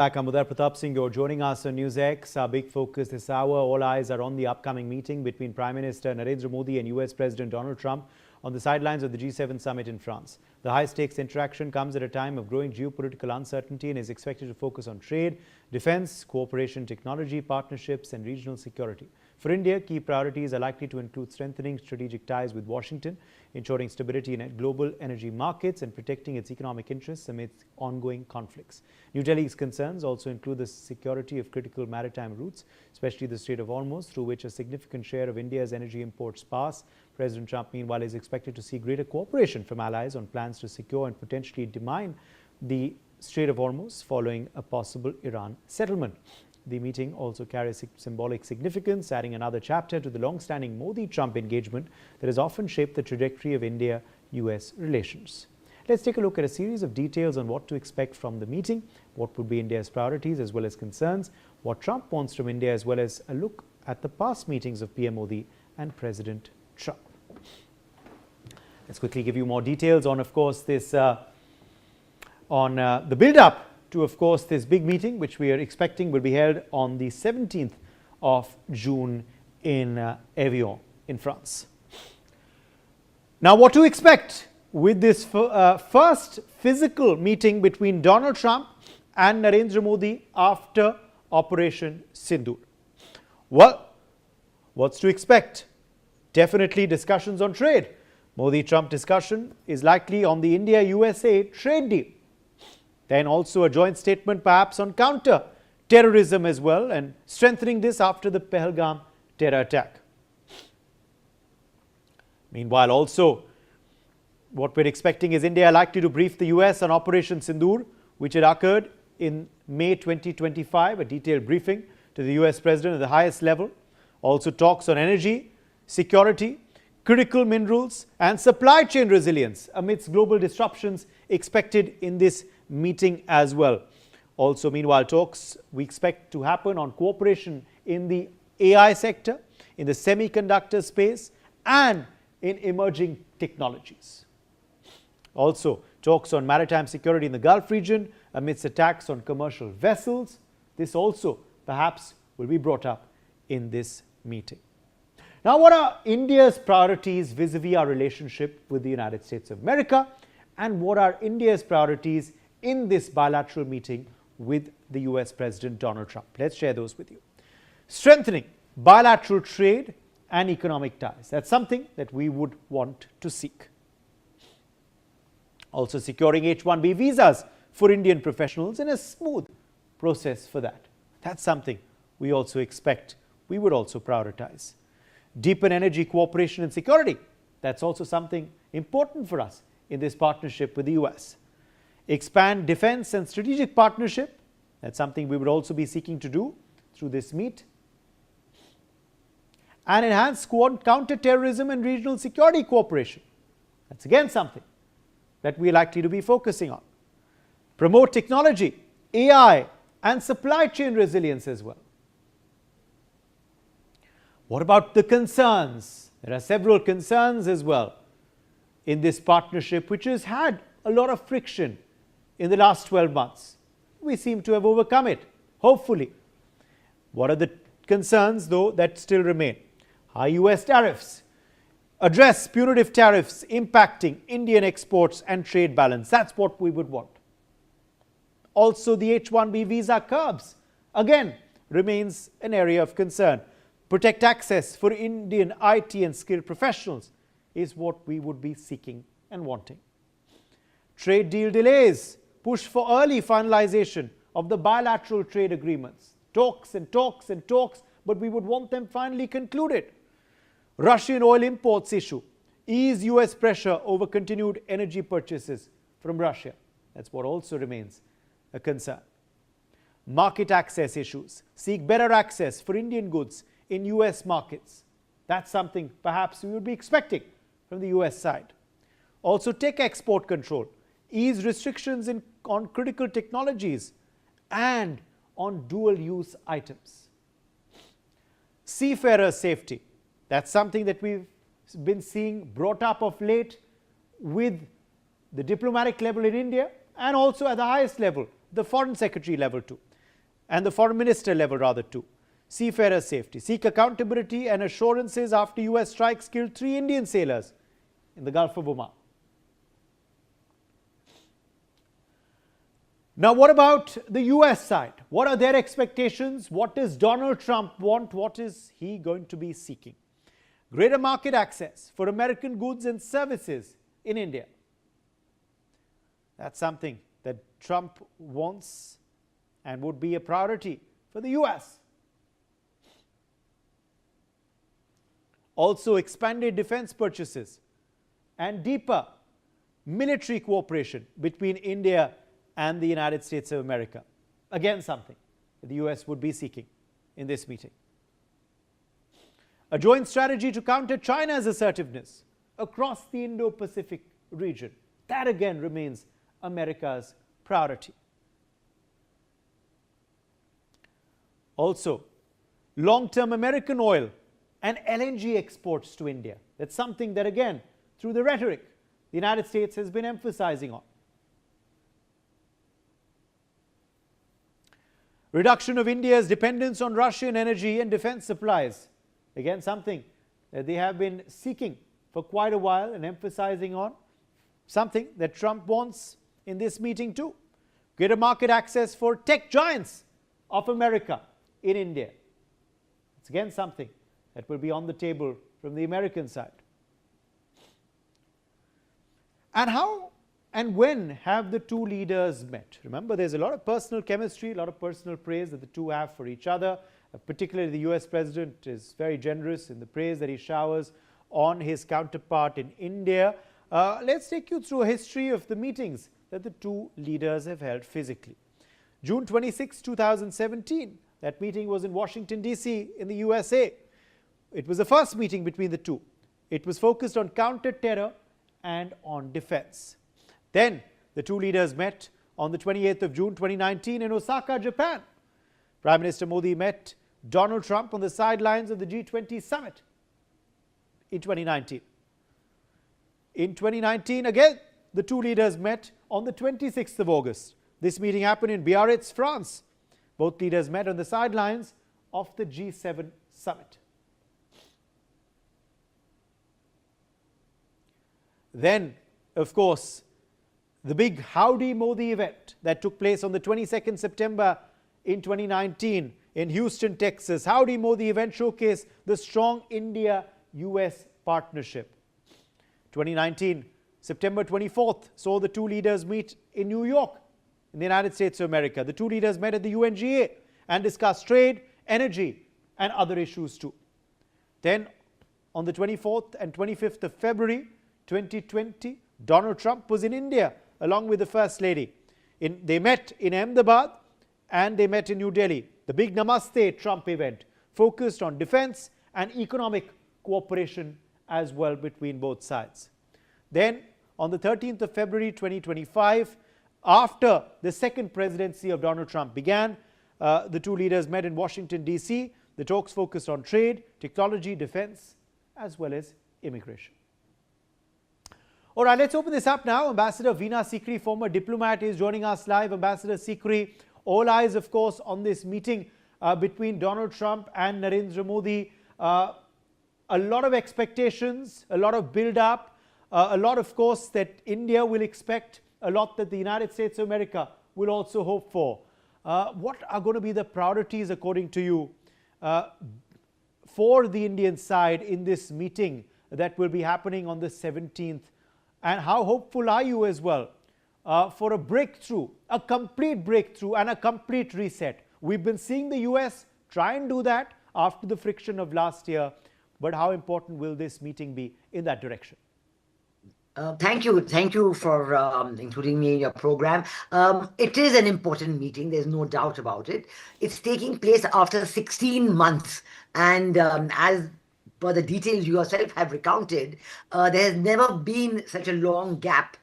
Back, I'm Uday Pratap Singh. You're joining us on NewsX. Our big focus this hour, all eyes are on the upcoming meeting between Prime Minister Narendra Modi and US President Donald Trump on the sidelines of the G7 summit in France. The high-stakes interaction comes at a time of growing geopolitical uncertainty and is expected to focus on trade, defense, cooperation, technology, partnerships and regional security. For India, key priorities are likely to include strengthening strategic ties with Washington, ensuring stability in global energy markets and protecting its economic interests amidst ongoing conflicts. New Delhi's concerns also include the security of critical maritime routes, especially the Strait of Hormuz, through which a significant share of India's energy imports pass. President Trump, meanwhile, is expected to see greater cooperation from allies on plans to secure and potentially demine the Strait of Hormuz following a possible Iran settlement. The meeting also carries symbolic significance, adding another chapter to the long-standing Modi-Trump engagement that has often shaped the trajectory of India-US relations. Let's take a look at a series of details on what to expect from the meeting, what would be India's priorities as well as concerns, what Trump wants from India, as well as a look at the past meetings of PM Modi and President Trump. Let's quickly give you more details on, of course, this the build-up to, of course, this big meeting, which we are expecting will be held on the 17th of June in Evian in France. Now, what to expect with this first physical meeting between Donald Trump and Narendra Modi after Operation Sindoor? Well, what's to expect? Definitely discussions on trade. Modi-Trump discussion is likely on the India-USA trade deal. Then also a joint statement perhaps on counter-terrorism as well, and strengthening this after the Pahalgam terror attack. Meanwhile, also what we're expecting is India likely to brief the US on Operation Sindoor, which had occurred in May 2025, a detailed briefing to the US President at the highest level. Also talks on energy, security, critical minerals and supply chain resilience amidst global disruptions expected in this meeting as well. Also, meanwhile, talks we expect to happen on cooperation in the AI sector, in the semiconductor space and in emerging technologies. Also, talks on maritime security in the Gulf region amidst attacks on commercial vessels. This also perhaps will be brought up in this meeting. Now, what are India's priorities vis-a-vis our relationship with the United States of America, and what are India's priorities in this bilateral meeting with the US President Donald Trump? Let's share those with you. Strengthening bilateral trade and economic ties. That's something that we would want to seek. Also securing H-1B visas for Indian professionals and a smooth process for that. That's something we also expect, we would also prioritize. Deepen energy cooperation and security. That's also something important for us in this partnership with the US. Expand defense and strategic partnership. That's something we would also be seeking to do through this meet. And enhance counter-terrorism and regional security cooperation. That's again something that we are likely to be focusing on. Promote technology, AI and supply chain resilience as well. What about the concerns? There are several concerns as well in this partnership, which has had a lot of friction in the last 12 months. We seem to have overcome it, hopefully. What are the concerns, though, that still remain? High US tariffs. Address punitive tariffs impacting Indian exports and trade balance. That's what we would want. Also, the H-1B visa curbs, again, remains an area of concern. Protect access for Indian IT and skilled professionals is what we would be seeking and wanting. Trade deal delays. Push for early finalization of the bilateral trade agreements. Talks and talks and talks, but we would want them finally concluded. Russian oil imports issue. Ease US pressure over continued energy purchases from Russia. That's what also remains a concern. Market access issues. Seek better access for Indian goods in US markets. That's something perhaps we would be expecting from the US side. Also, tech export control. Ease restrictions on critical technologies and on dual-use items. Seafarer safety. That's something that we've been seeing brought up of late with the diplomatic level in India and also at the highest level, the foreign secretary level too. and the foreign minister level rather too. Seafarer safety, seek accountability and assurances after US strikes killed 3 Indian sailors in the Gulf of Oman. Now, what about the US side? What are their expectations? What does Donald Trump want? What is he going to be seeking? Greater market access for American goods and services in India. That's something that Trump wants and would be a priority for the US. Also, expanded defense purchases and deeper military cooperation between India and the United States of America. Again, something that the US would be seeking in this meeting. A joint strategy to counter China's assertiveness across the Indo-Pacific region. That again remains America's priority. Also, long-term American oil and LNG exports to India. That's something that again, through the rhetoric, the United States has been emphasizing on. Reduction of India's dependence on Russian energy and defense supplies. Again, something that they have been seeking for quite a while and emphasizing on. Something that Trump wants in this meeting too. Greater market access for tech giants of America in India. It's again something that will be on the table from the American side. And how and when have the two leaders met? Remember, there's a lot of personal chemistry, a lot of personal praise that the two have for each other. Particularly, the US president is very generous in the praise that he showers on his counterpart in India. Let's take you through a history of the meetings that the two leaders have held physically. June 26, 2017, that meeting was in Washington, D.C. in the USA. It was the first meeting between the two. It was focused on counter-terror and on defense. Then the two leaders met on the 28th of June 2019 in Osaka, Japan. Prime Minister Modi met Donald Trump on the sidelines of the G20 summit in 2019. In 2019, again, the two leaders met on the 26th of August. This meeting happened in Biarritz, France. Both leaders met on the sidelines of the G7 summit. Then, of course, the big Howdy Modi event that took place on the 22nd September in 2019 in Houston, Texas. Howdy Modi event showcased the strong India-US partnership. 2019, September 24th, saw the two leaders meet in New York in the United States of America. The two leaders met at the UNGA and discussed trade, energy and other issues too. Then on the 24th and 25th of February 2020, Donald Trump was in India along with the First Lady. They met in Ahmedabad and they met in New Delhi. The big Namaste Trump event focused on defense and economic cooperation as well between both sides. Then on the 13th of February 2025, after the second presidency of Donald Trump began, the two leaders met in Washington, D.C. The talks focused on trade, technology, defense, as well as immigration. All right, let's open this up now. Ambassador Veena Sikri, former diplomat, is joining us live. Ambassador Sikri, all eyes, of course, on this meeting between Donald Trump and Narendra Modi. A lot of expectations, a lot of build-up, a lot, of course, that India will expect, a lot that the United States of America will also hope for. What are going to be the priorities, according to you, for the Indian side in this meeting that will be happening on the 17th? And how hopeful are you as well for a breakthrough, a complete breakthrough and a complete reset? We've been seeing the US try and do that after the friction of last year, but how important will this meeting be in that direction? Thank you for including me in your program. It is an important meeting, there's no doubt about it. It's taking place after 16 months, and as per the details you yourself have recounted, there has never been such a long gap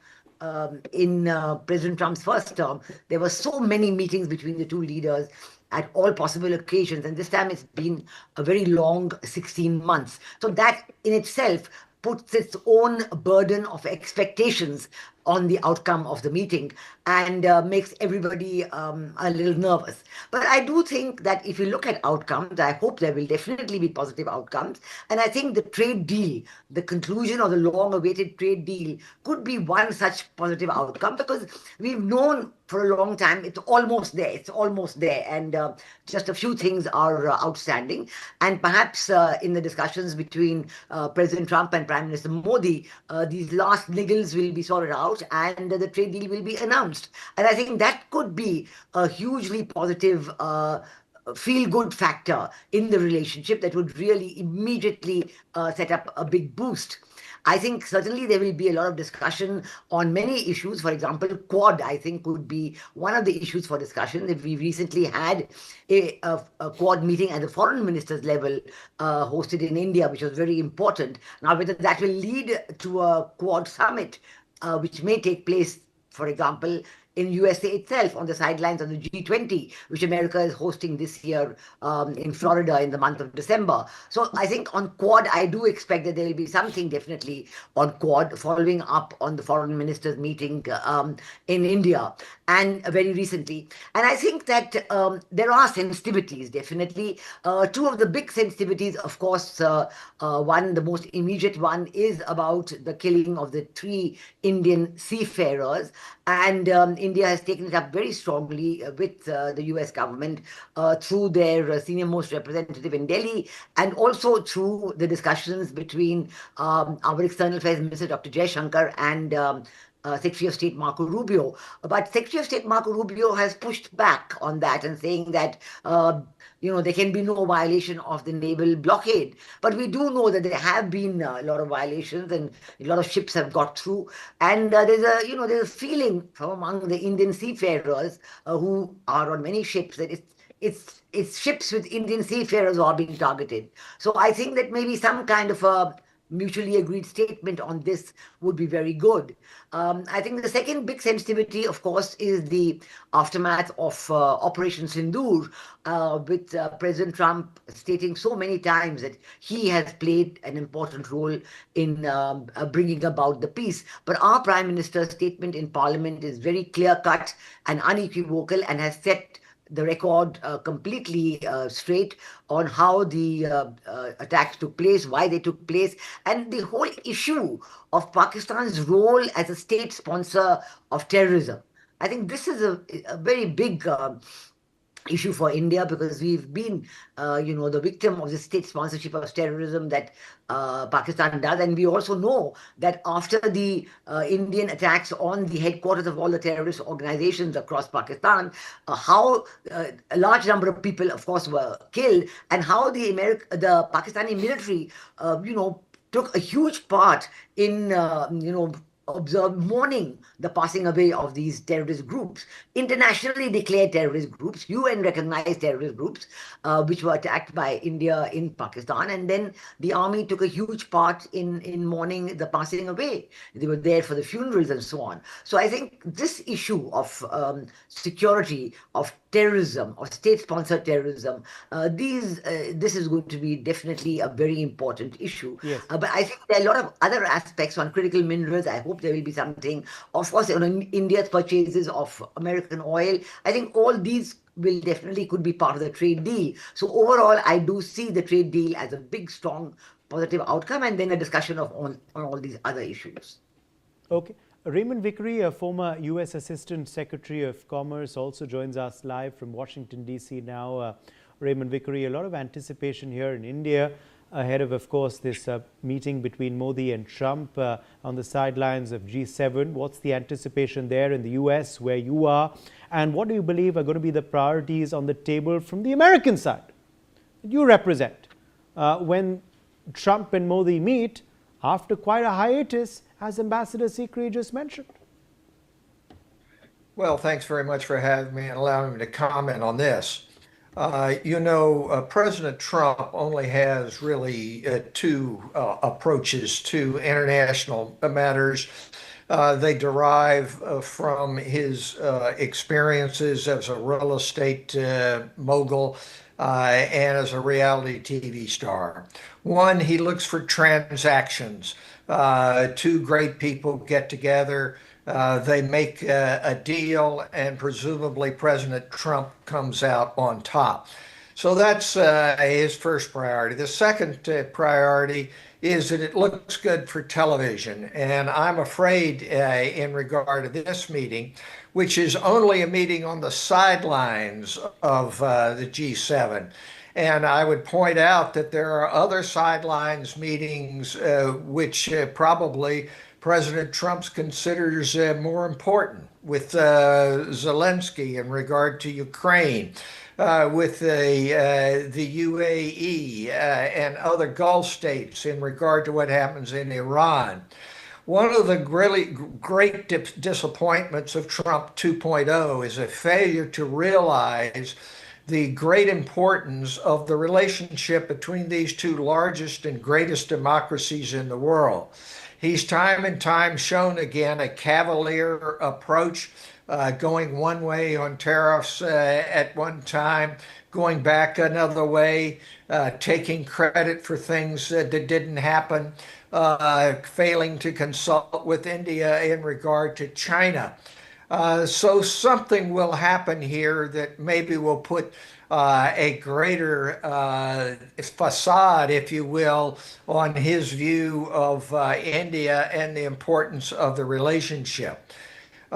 in President Trump's first term. There were so many meetings between the two leaders at all possible occasions, and this time it's been a very long 16 months. So that in itself puts its own burden of expectations on the outcome of the meeting and makes everybody a little nervous. But I do think that if you look at outcomes, I hope there will definitely be positive outcomes. And I think the trade deal, the conclusion of the long-awaited trade deal, could be one such positive outcome, because we've known for a long time it's almost there. It's almost there. And just a few things are outstanding. And perhaps in the discussions between President Trump and Prime Minister Modi, these last niggles will be sorted out and the trade deal will be announced. And I think that could be a hugely positive feel-good factor in the relationship that would really immediately set up a big boost. I think certainly there will be a lot of discussion on many issues. For example, Quad, I think, would be one of the issues for discussion. We recently had a Quad meeting at the foreign ministers level hosted in India, which was very important. Now, whether that will lead to a Quad summit, which may take place, for example, in USA itself, on the sidelines of the G20, which America is hosting this year in Florida in the month of December. So I think on Quad, I do expect that there will be something definitely on Quad, following up on the foreign ministers meeting in India and very recently. And I think that there are sensitivities, definitely. Two of the big sensitivities, of course, one, the most immediate one, is about the killing of the 3 Indian seafarers. And India has taken it up very strongly with the US government through their senior-most representative in Delhi, and also through the discussions between our External Affairs Minister, Dr. Jaishankar, and Secretary of State Marco Rubio. But Secretary of State Marco Rubio has pushed back on that and saying that there can be no violation of the naval blockade. But we do know that there have been a lot of violations and a lot of ships have got through. And there's a feeling from among the Indian seafarers who are on many ships that it's ships with Indian seafarers who are being targeted. So I think that maybe some kind of a mutually agreed statement on this would be very good. I think the second big sensitivity, of course, is the aftermath of Operation Sindoor, with President Trump stating so many times that he has played an important role in bringing about the peace. But our Prime Minister's statement in Parliament is very clear-cut and unequivocal and has set the record completely straight on how the attacks took place, why they took place, and the whole issue of Pakistan's role as a state sponsor of terrorism. I think this is a very big issue for India, because we've been, the victim of the state sponsorship of terrorism that Pakistan does. And we also know that after the Indian attacks on the headquarters of all the terrorist organizations across Pakistan, how a large number of people, of course, were killed, and how the Pakistani military, took a huge part in, mourning the passing away of these terrorist groups, internationally declared terrorist groups, UN-recognized terrorist groups, which were attacked by India in Pakistan. And then the army took a huge part in mourning the passing away. They were there for the funerals and so on. So I think this issue of security, of terrorism, or state-sponsored terrorism, this is going to be definitely a very important issue. Yes. But I think there are a lot of other aspects on critical minerals. I hope there will be something. Of course, India's purchases of American oil. I think all these will definitely could be part of the trade deal. So overall, I do see the trade deal as a big, strong, positive outcome, and then a discussion on all these other issues. Okay. Raymond Vickery, a former U.S. Assistant Secretary of Commerce, also joins us live from Washington, D.C. now. Raymond Vickery, a lot of anticipation here in India ahead of course, this meeting between Modi and Trump on the sidelines of G7. What's the anticipation there in the U.S., where you are? And what do you believe are going to be the priorities on the table from the American side that you represent when Trump and Modi meet after quite a hiatus, as Ambassador Sikri just mentioned? Well, thanks very much for having me and allowing me to comment on this. President Trump only has really two approaches to international matters. They derive from his experiences as a real estate mogul and as a reality TV star. One, he looks for transactions. Two great people get together, They make a deal, and presumably President Trump comes out on top. So that's his first priority. The second priority is that it looks good for television. And I'm afraid, in regard to this meeting, which is only a meeting on the sidelines of the G7. And I would point out that there are other sidelines meetings which probably President Trump considers more important, with Zelensky in regard to Ukraine, with the UAE and other Gulf states in regard to what happens in Iran. One of the really great disappointments of Trump 2.0 is a failure to realize the great importance of the relationship between these two largest and greatest democracies in the world. He's time and time shown again a cavalier approach, going one way on tariffs at one time, going back another way, taking credit for things that didn't happen, failing to consult with India in regard to China. So something will happen here that maybe will put a greater facade, if you will, on his view of India and the importance of the relationship.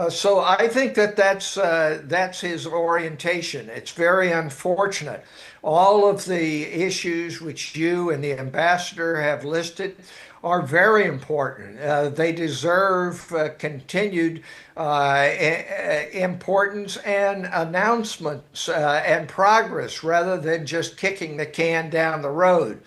So I think that that's his orientation. It's very unfortunate. All of the issues which you and the ambassador have listed are very important. They deserve continued importance and announcements and progress, rather than just kicking the can down the road.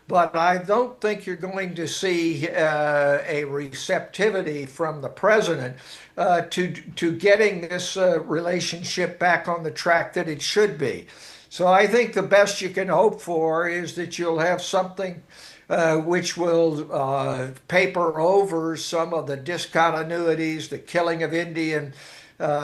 But I don't think you're going to see a receptivity from the president to getting this relationship back on the track that it should be. So I think the best you can hope for is that you'll have something which will paper over some of the discontinuities, the killing of Indian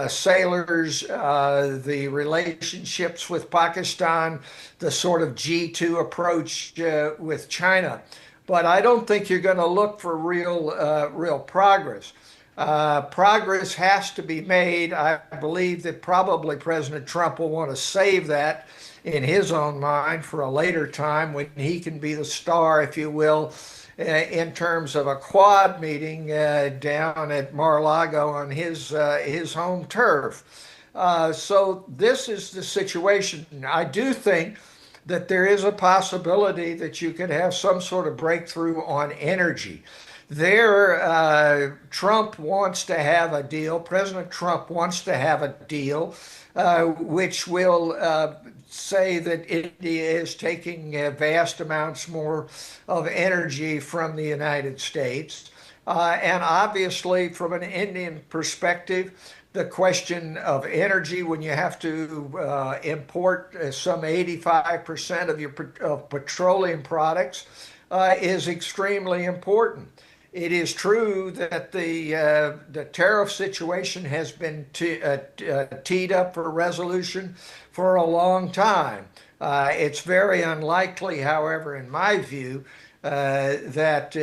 sailors, the relationships with Pakistan, the sort of G2 approach with China. But I don't think you're going to look for real progress. Progress has to be made. I believe that probably President Trump will want to save that in his own mind for a later time, when he can be the star, if you will, in terms of a Quad meeting down at Mar-a-Lago on his home turf. So this is the situation. I do think that there is a possibility that you could have some sort of breakthrough on energy. Trump wants to have a deal. President Trump wants to have a deal which will say that India is taking vast amounts more of energy from the United States. And obviously, from an Indian perspective, the question of energy, when you have to import some 85% of your petroleum produced, is extremely important. It is true that the tariff situation has been teed up for resolution for a long time. It's very unlikely, however, in my view, that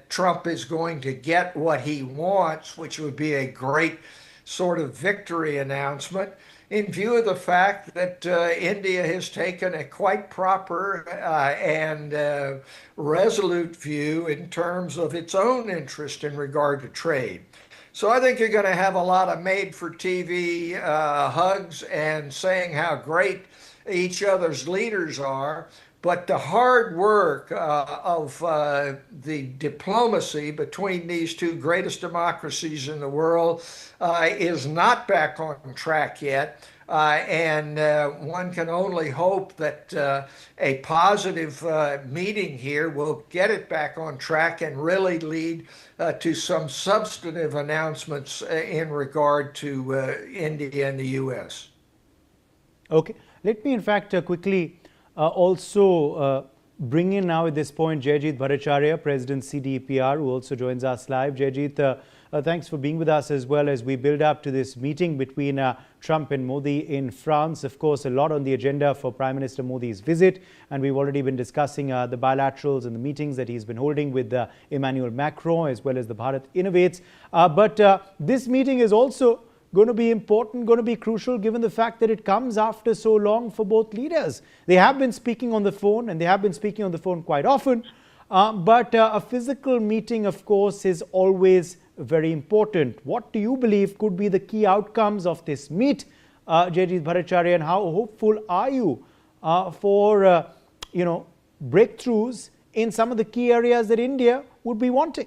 Trump is going to get what he wants, which would be a great sort of victory announcement, in view of the fact that India has taken a quite proper and resolute view in terms of its own interest in regard to trade. So I think you're going to have a lot of made-for-TV hugs and saying how great each other's leaders are. But the hard work of the diplomacy between these two greatest democracies in the world is not back on track yet. And one can only hope that a positive meeting here will get it back on track and really lead to some substantive announcements in regard to India and the U.S. Okay. Let me, in fact, quickly also bring in now at this point Jayajit Bhattacharya, President CDEPR, who also joins us live. Jayajit, thanks for being with us as well as we build up to this meeting between Trump and Modi in France. Of course, a lot on the agenda for Prime Minister Modi's visit, and we've already been discussing the bilaterals and the meetings that he's been holding with Emmanuel Macron as well as the Bharat Innovates. But this meeting is also going to be important, going to be crucial, given the fact that it comes after so long for both leaders. They have been speaking on the phone, and they have been speaking on the phone quite often. But a physical meeting, of course, is always very important. What do you believe could be the key outcomes of this meet, Jaydeep Bhattacharya, and how hopeful are you for breakthroughs in some of the key areas that India would be wanting?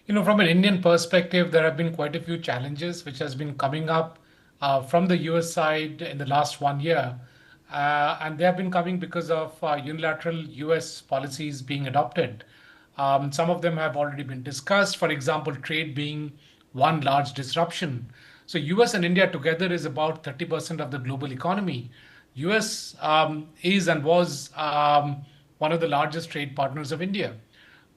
From an Indian perspective, there have been quite a few challenges which has been coming up from the US side in the last 1 year. And they have been coming because of unilateral US policies being adopted. Some of them have already been discussed. For example, trade being one large disruption. So US and India together is about 30% of the global economy. US is and was one of the largest trade partners of India.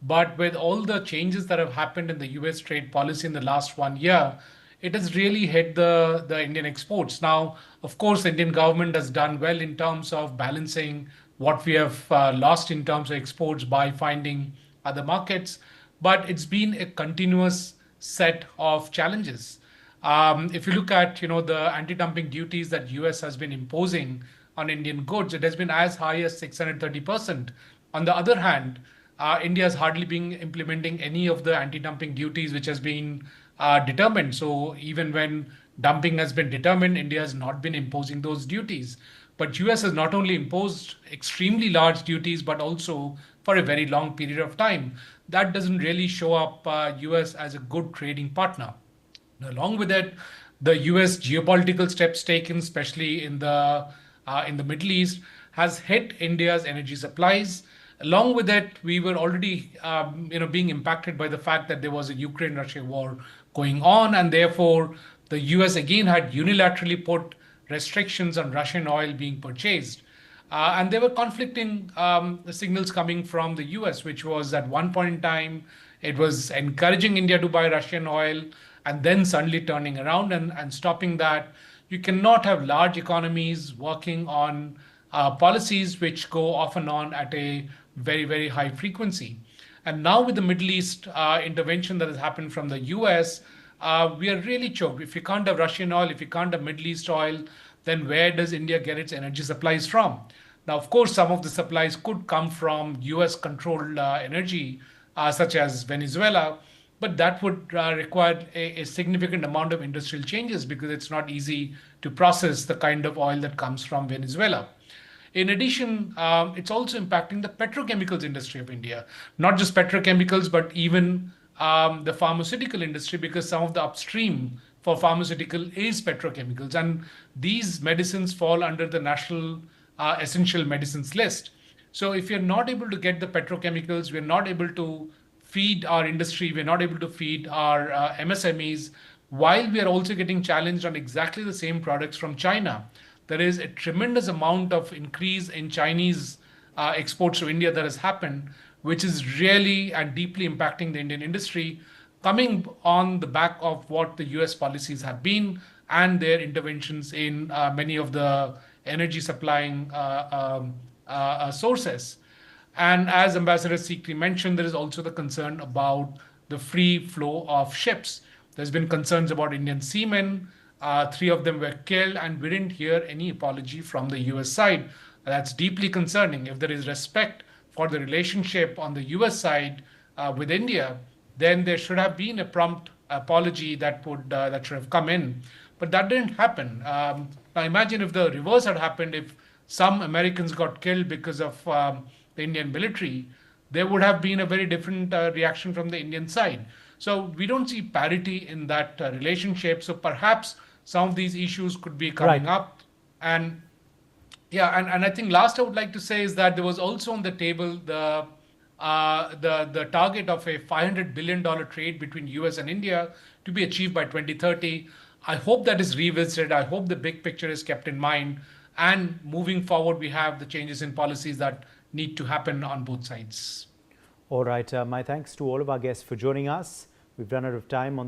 But with all the changes that have happened in the US trade policy in the last 1 year, it has really hit the Indian exports. Now, of course, the Indian government has done well in terms of balancing what we have lost in terms of exports by finding other markets. But it's been a continuous set of challenges. If you look at the anti-dumping duties that US has been imposing on Indian goods, it has been as high as 630%. On the other hand, India has hardly been implementing any of the anti-dumping duties which has been determined. So even when dumping has been determined, India has not been imposing those duties. But US has not only imposed extremely large duties, but also for a very long period of time. That doesn't really show up US as a good trading partner. Along with it, the US geopolitical steps taken, especially in the Middle East, has hit India's energy supplies. Along with it, we were already being impacted by the fact that there was a Ukraine-Russia war going on, and therefore the US again had unilaterally put restrictions on Russian oil being purchased. And there were conflicting signals coming from the US, which was at one point in time, it was encouraging India to buy Russian oil and then suddenly turning around and stopping that. You cannot have large economies working on policies which go off and on at a very, very high frequency. And now with the Middle East intervention that has happened from the US, we are really choked. If you can't have Russian oil, if you can't have Middle East oil, then where does India get its energy supplies from? Now, of course, some of the supplies could come from US-controlled energy, such as Venezuela, but that would require a significant amount of industrial changes because it's not easy to process the kind of oil that comes from Venezuela. In addition, it's also impacting the petrochemicals industry of India, not just petrochemicals, but even the pharmaceutical industry, because some of the upstream for pharmaceutical is petrochemicals. And these medicines fall under the National Essential Medicines list. So if you're not able to get the petrochemicals, we're not able to feed our industry, we're not able to feed our MSMEs, while we are also getting challenged on exactly the same products from China. There is a tremendous amount of increase in Chinese exports to India that has happened, which is really and deeply impacting the Indian industry, coming on the back of what the US policies have been and their interventions in many of the energy supplying sources. And as Ambassador Sikri mentioned, there is also the concern about the free flow of ships. There's been concerns about Indian seamen. 3 of them were killed, and we didn't hear any apology from the US side. That's deeply concerning. If there is respect for the relationship on the US side with India, then there should have been a prompt apology that should have come in. But that didn't happen. Now imagine if the reverse had happened, if some Americans got killed because of the Indian military, there would have been a very different reaction from the Indian side. So we don't see parity in that relationship. So perhaps some of these issues could be coming up. And yeah, and I think last I would like to say is that there was also on the table the target of a $500 billion trade between US and India to be achieved by 2030. I hope that is revisited. I hope the big picture is kept in mind. And moving forward, we have the changes in policies that need to happen on both sides. All right. My thanks to all of our guests for joining us. We've run out of time on